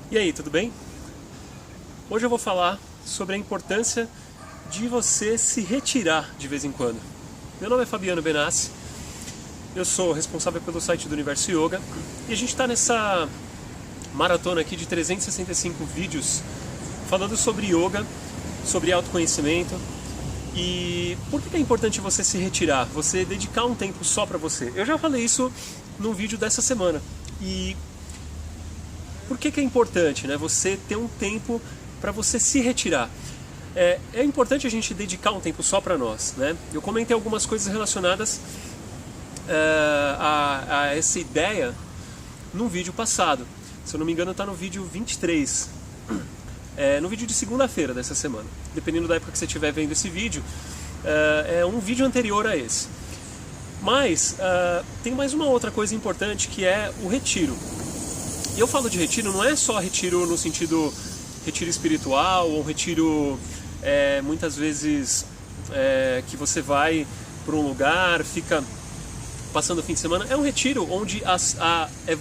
E aí, tudo bem? Hoje eu vou falar sobre a importância de você se retirar de vez em quando. Meu nome é Fabiano Benassi, eu sou responsável pelo site do Universo Yoga e a gente está nessa maratona aqui de 365 vídeos falando sobre yoga, sobre autoconhecimento. E por que é importante você se retirar, você dedicar um tempo só para você? Eu já falei isso num vídeo dessa semana. E por que é importante, né, você ter um tempo para você se retirar? É importante a gente dedicar um tempo só para nós, né? Eu comentei algumas coisas relacionadas a essa ideia num vídeo passado. Se eu não me engano, está no vídeo 23. No vídeo de segunda-feira dessa semana. Dependendo da época que você estiver vendo esse vídeo, é um vídeo anterior a esse. Mas tem mais uma outra coisa importante, que é o retiro. E eu falo de retiro, não é só retiro no sentido retiro espiritual, ou retiro muitas vezes que você vai para um lugar, fica passando o fim de semana. É um retiro onde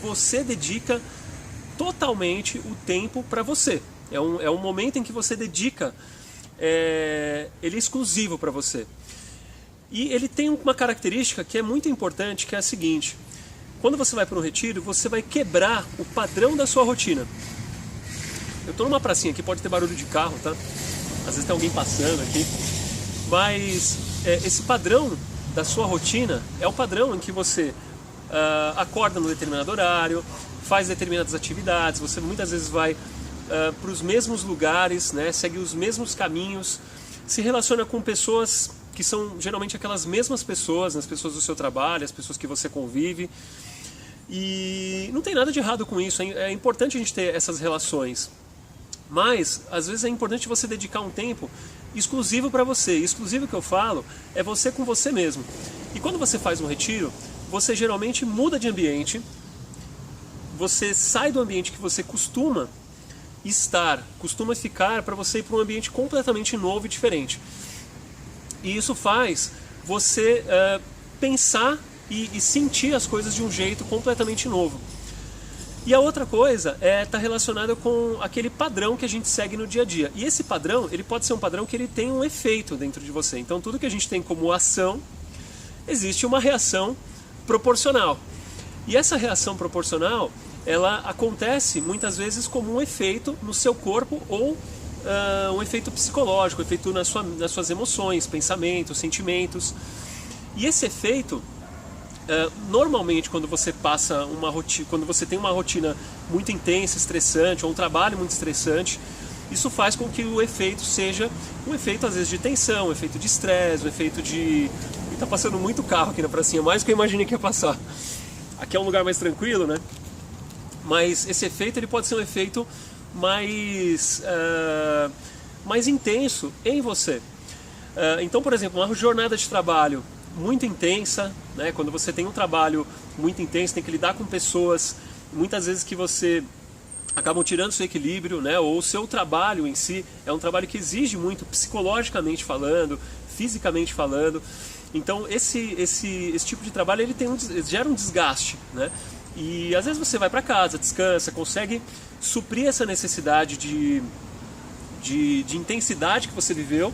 você dedica totalmente o tempo para você. É um momento em que você dedica, ele é exclusivo para você. E ele tem uma característica que é muito importante, que é a seguinte: quando você vai para um retiro, você vai quebrar o padrão da sua rotina. Eu estou numa pracinha aqui, pode ter barulho de carro, tá? Às vezes tem alguém passando aqui. Mas esse padrão da sua rotina é o padrão em que você acorda num determinado horário, faz determinadas atividades, você muitas vezes vai para os mesmos lugares, né? Segue os mesmos caminhos, se relaciona com pessoas que são geralmente aquelas mesmas pessoas, as pessoas do seu trabalho, as pessoas que você convive. E não tem nada de errado com isso, é importante a gente ter essas relações. Mas, às vezes é importante você dedicar um tempo exclusivo para você. E exclusivo que eu falo é você com você mesmo. E quando você faz um retiro, você geralmente muda de ambiente, você sai do ambiente que você costuma ficar, para você ir para um ambiente completamente novo e diferente. E isso faz você pensar e sentir as coisas de um jeito completamente novo. E a outra coisa está relacionada com aquele padrão que a gente segue no dia a dia. E esse padrão, ele pode ser um padrão que ele tem um efeito dentro de você. Então tudo que a gente tem como ação, existe uma reação proporcional. E essa reação proporcional, ela acontece muitas vezes como um efeito no seu corpo ou um efeito psicológico, um efeito nas suas emoções, pensamentos, sentimentos. E esse efeito, normalmente quando você passa quando você tem uma rotina muito intensa, estressante, ou um trabalho muito estressante, isso faz com que o efeito seja um efeito às vezes de tensão, um efeito de estresse, um efeito de... E tá passando muito carro aqui na pracinha, mais do que eu imaginei que ia passar. Aqui é um lugar mais tranquilo, né? Mas esse efeito ele pode ser um efeito mais intenso em você. Então, por exemplo, uma jornada de trabalho muito intensa, né? Quando você tem um trabalho muito intenso, tem que lidar com pessoas, muitas vezes que você acabam tirando seu equilíbrio, né? Ou o seu trabalho em si é um trabalho que exige muito psicologicamente falando, fisicamente falando. Então esse tipo de trabalho ele gera um desgaste, né? E às vezes você vai para casa, descansa, consegue suprir essa necessidade de intensidade que você viveu,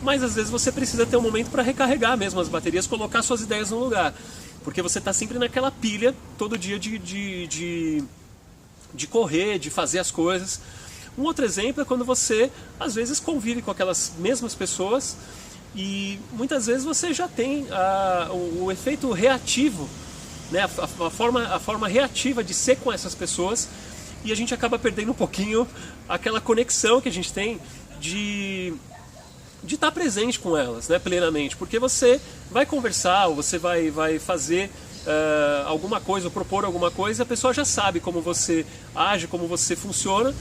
mas às vezes você precisa ter um momento para recarregar mesmo as baterias, colocar suas ideias no lugar, porque você está sempre naquela pilha todo dia de correr, de fazer as coisas. Um outro exemplo é quando você às vezes convive com aquelas mesmas pessoas e muitas vezes você já tem o efeito reativo, né? A forma reativa de ser com essas pessoas, e a gente acaba perdendo um pouquinho aquela conexão que a gente tem de estar presente com elas, né, plenamente, porque você vai conversar ou você vai fazer alguma coisa ou propor alguma coisa, a pessoa já sabe como você age, como você funciona,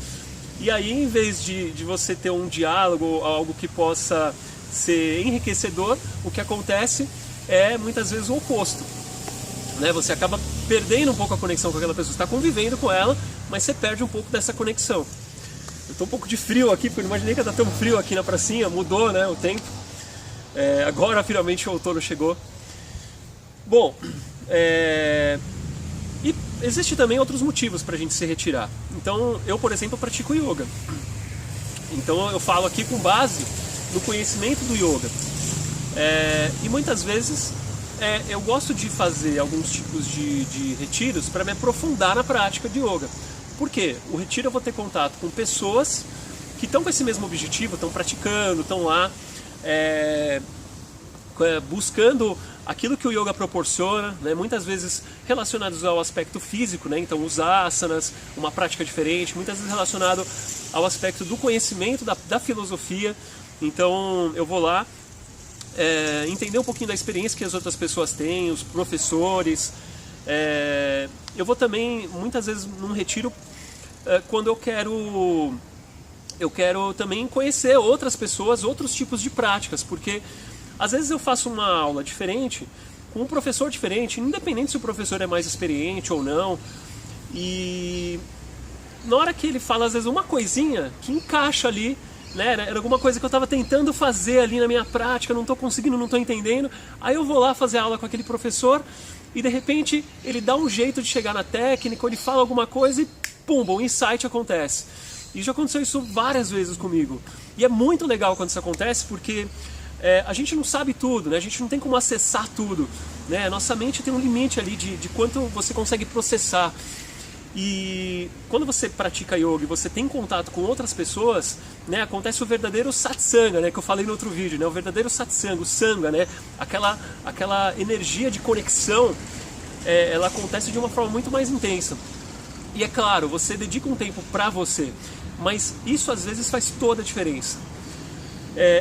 e aí em vez de você ter um diálogo, algo que possa ser enriquecedor, o que acontece é muitas vezes o oposto, né? Você acaba perdendo um pouco a conexão com aquela pessoa, você está convivendo com ela, mas você perde um pouco dessa conexão. Eu tô um pouco de frio aqui, porque eu não imaginei que ia estar tão frio aqui na pracinha, mudou, né, o tempo. Agora finalmente o outono chegou. Bom, E existe também outros motivos para a gente se retirar. Então, eu, por exemplo, pratico yoga. Então, eu falo aqui com base no conhecimento do yoga. E muitas vezes eu gosto de fazer alguns tipos de retiros para me aprofundar na prática de yoga. Por quê? O retiro eu vou ter contato com pessoas que estão com esse mesmo objetivo, estão praticando, estão lá buscando aquilo que o yoga proporciona, né? Muitas vezes relacionados ao aspecto físico, né? Então os asanas, uma prática diferente, muitas vezes relacionado ao aspecto do conhecimento, da filosofia. Então eu vou lá entender um pouquinho da experiência que as outras pessoas têm, os professores. Eu vou também, muitas vezes, num retiro, quando eu quero também conhecer outras pessoas, outros tipos de práticas, porque às vezes eu faço uma aula diferente, com um professor diferente, independente se o professor é mais experiente ou não, e na hora que ele fala, às vezes, uma coisinha que encaixa ali, né, era alguma coisa que eu estava tentando fazer ali na minha prática, não estou conseguindo, não estou entendendo, aí eu vou lá fazer aula com aquele professor, e de repente ele dá um jeito de chegar na técnica, ele fala alguma coisa e pum, um insight acontece. E já aconteceu isso várias vezes comigo. E é muito legal quando isso acontece, porque a gente não sabe tudo, né? A gente não tem como acessar tudo, né? Nossa mente tem um limite ali de quanto você consegue processar. E quando você pratica yoga e você tem contato com outras pessoas, né, acontece o verdadeiro satsanga, né, que eu falei no outro vídeo, né, o verdadeiro satsanga, o sangha, né, aquela energia de conexão, ela acontece de uma forma muito mais intensa. E é claro, você dedica um tempo para você, mas isso às vezes faz toda a diferença.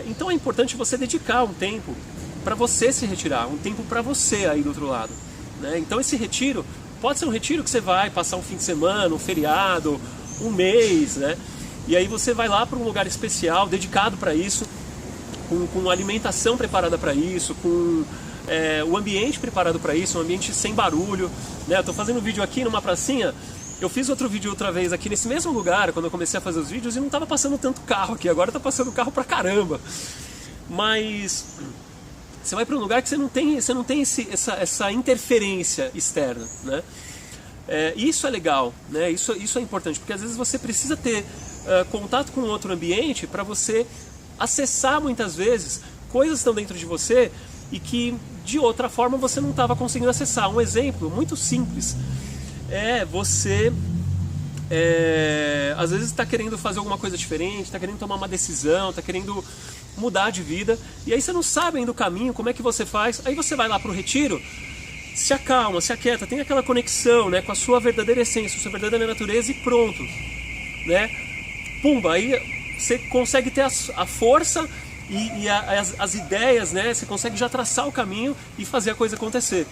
Então é importante você dedicar um tempo para você se retirar, um tempo para você aí do outro lado, né? Então esse retiro pode ser um retiro que você vai passar um fim de semana, um feriado, um mês, né? E aí você vai lá para um lugar especial, dedicado para isso, com alimentação preparada para isso, com o ambiente preparado para isso, um ambiente sem barulho, né? Eu estou fazendo um vídeo aqui numa pracinha. Eu fiz outro vídeo outra vez aqui nesse mesmo lugar, quando eu comecei a fazer os vídeos, e não estava passando tanto carro aqui, agora está passando carro pra caramba. Mas você vai para um lugar que você não tem essa interferência externa, né? Isso é legal, né? Isso é importante, porque às vezes você precisa ter contato com outro ambiente para você acessar muitas vezes coisas que estão dentro de você e que de outra forma você não estava conseguindo acessar. Um exemplo muito simples você às vezes está querendo fazer alguma coisa diferente, está querendo tomar uma decisão, está querendo mudar de vida, e aí você não sabe ainda o caminho, como é que você faz. Aí você vai lá para o retiro, se acalma, se aquieta, tem aquela conexão, né, com a sua verdadeira essência, a sua verdadeira natureza, e pronto, né? Pumba, aí você consegue ter a força e as ideias, né? Você consegue já traçar o caminho e fazer a coisa acontecer.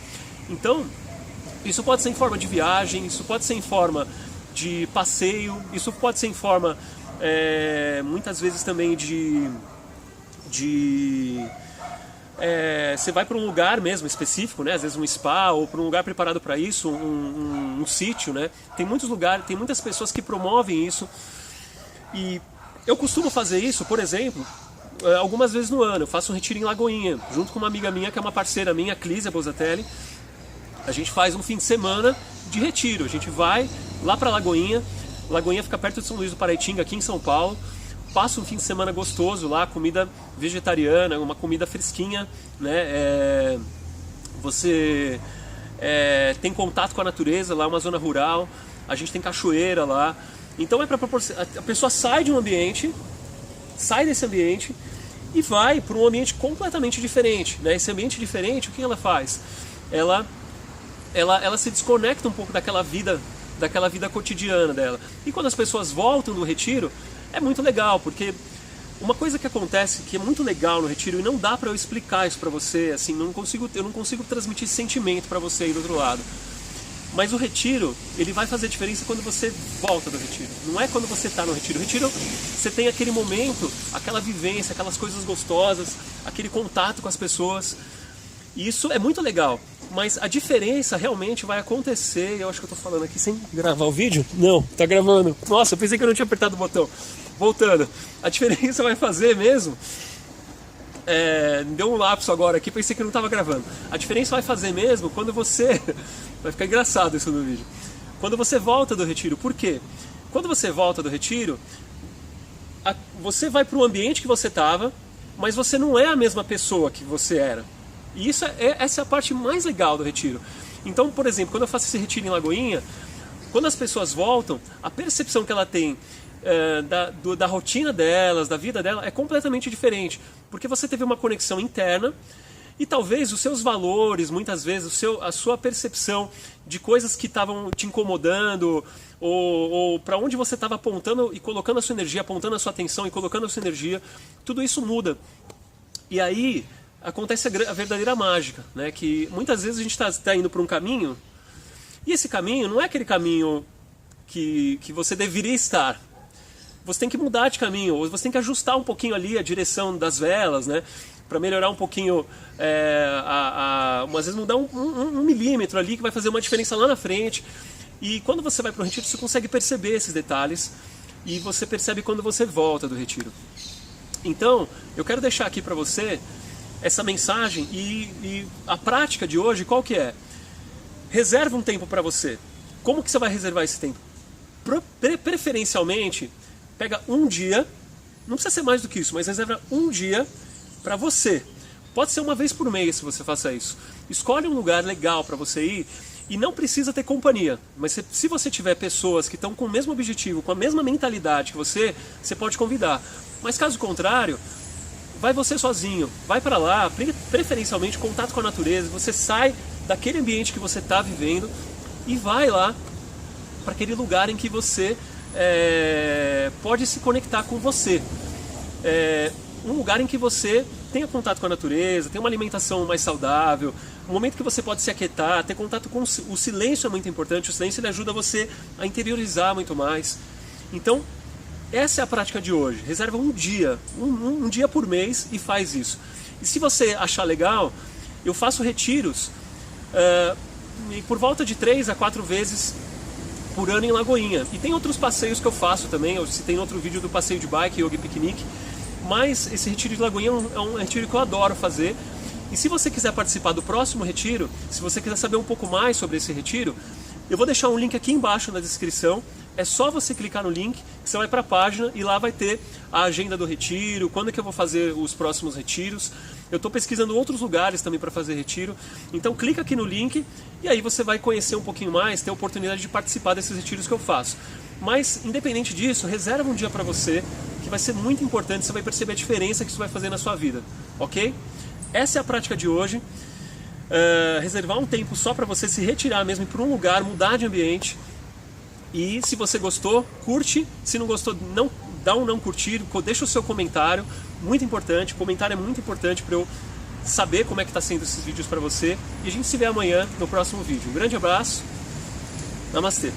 Então isso pode ser em forma de viagem, isso pode ser em forma de passeio, isso pode ser em forma, muitas vezes também você vai para um lugar mesmo específico, né? Às vezes um spa, ou para um lugar preparado para isso, um sítio, né? Tem muitos lugares, tem muitas pessoas que promovem isso, e eu costumo fazer isso, por exemplo, algumas vezes no ano. Eu faço um retiro em Lagoinha, junto com uma amiga minha, que é uma parceira minha, Clísia Bosatelli. A gente faz um fim de semana de retiro. A gente vai lá para Lagoinha. Lagoinha fica perto de São Luís do Paraitinga, aqui em São Paulo. Passa um fim de semana gostoso lá, comida vegetariana, uma comida fresquinha, né? Você tem contato com a natureza lá, uma zona rural. A gente tem cachoeira lá. Então é para proporcionar. A pessoa sai de um ambiente, sai desse ambiente e vai para um ambiente completamente diferente, né? Esse ambiente diferente, o que ela faz? Ela se desconecta um pouco daquela vida cotidiana dela. E quando as pessoas voltam do retiro, é muito legal, porque uma coisa que acontece, que é muito legal no retiro, e não dá para eu explicar isso para você, assim, eu não consigo transmitir sentimento para você aí do outro lado. Mas o retiro, ele vai fazer diferença quando você volta do retiro. Não é quando você está no retiro. O retiro, você tem aquele momento, aquela vivência, aquelas coisas gostosas, aquele contato com as pessoas. E isso é muito legal. Mas a diferença realmente vai acontecer. Eu acho que eu estou falando aqui sem gravar o vídeo. Não, tá gravando. Nossa, eu pensei que eu não tinha apertado o botão. Voltando. A diferença vai fazer mesmo Deu um lapso agora aqui, pensei que não estava gravando. A diferença vai fazer mesmo quando você... Vai ficar engraçado isso no vídeo. Quando você volta do retiro. Por quê? Quando você volta do retiro, você vai para o ambiente que você estava, mas você não é a mesma pessoa que você era. E essa é a parte mais legal do retiro. Então, por exemplo, quando eu faço esse retiro em Lagoinha, quando as pessoas voltam, a percepção que ela tem da rotina delas, da vida dela, é completamente diferente. Porque você teve uma conexão interna e talvez os seus valores, muitas vezes, a sua percepção de coisas que estavam te incomodando, ou para onde você estava apontando e colocando a sua energia, apontando a sua atenção e colocando a sua energia, tudo isso muda. E aí acontece a verdadeira mágica, né? Que muitas vezes a gente está indo por um caminho, e esse caminho não é aquele caminho que você deveria estar. Você tem que mudar de caminho, ou você tem que ajustar um pouquinho ali a direção das velas, né? Para melhorar um pouquinho, às vezes mudar um milímetro ali, que vai fazer uma diferença lá na frente. E quando você vai para o retiro, você consegue perceber esses detalhes, e você percebe quando você volta do retiro. Então, eu quero deixar aqui para você essa mensagem, e a prática de hoje, qual que é? Reserva um tempo para você. Como que você vai reservar esse tempo? Preferencialmente, pega um dia, não precisa ser mais do que isso, mas reserva um dia para você. Pode ser uma vez por mês se você faça isso. Escolhe um lugar legal para você ir, e não precisa ter companhia. Mas se você tiver pessoas que estão com o mesmo objetivo, com a mesma mentalidade que você pode convidar. Mas caso contrário, vai você sozinho, vai para lá, preferencialmente contato com a natureza, você sai daquele ambiente que você está vivendo e vai lá para aquele lugar em que você pode se conectar com você. Um lugar em que você tenha contato com a natureza, tenha uma alimentação mais saudável, um momento que você pode se aquietar, ter contato com o silêncio é muito importante. O silêncio ele ajuda você a interiorizar muito mais. Então, essa é a prática de hoje. Reserva um dia, um dia por mês, e faz isso. E se você achar legal, eu faço retiros por volta de 3 a 4 vezes por ano em Lagoinha. E tem outros passeios que eu faço também. Eu citei em outro vídeo do passeio de bike, yoga e piquenique. Mas esse retiro de Lagoinha é um retiro que eu adoro fazer. E se você quiser participar do próximo retiro, se você quiser saber um pouco mais sobre esse retiro, eu vou deixar um link aqui embaixo na descrição. É só você clicar no link, que você vai para a página, e lá vai ter a agenda do retiro, quando é que eu vou fazer os próximos retiros. Eu estou pesquisando outros lugares também para fazer retiro. Então clica aqui no link, e aí você vai conhecer um pouquinho mais, ter a oportunidade de participar desses retiros que eu faço. Mas, independente disso, reserva um dia para você, que vai ser muito importante, você vai perceber a diferença que isso vai fazer na sua vida, ok? Essa é a prática de hoje. Reservar um tempo só para você se retirar mesmo, ir para um lugar, mudar de ambiente. E se você gostou, curte. Se não gostou, não dá um não curtir, deixa o seu comentário, muito importante. O comentário é muito importante para eu saber como é que está sendo esses vídeos para você. E a gente se vê amanhã no próximo vídeo. Um grande abraço, namastê!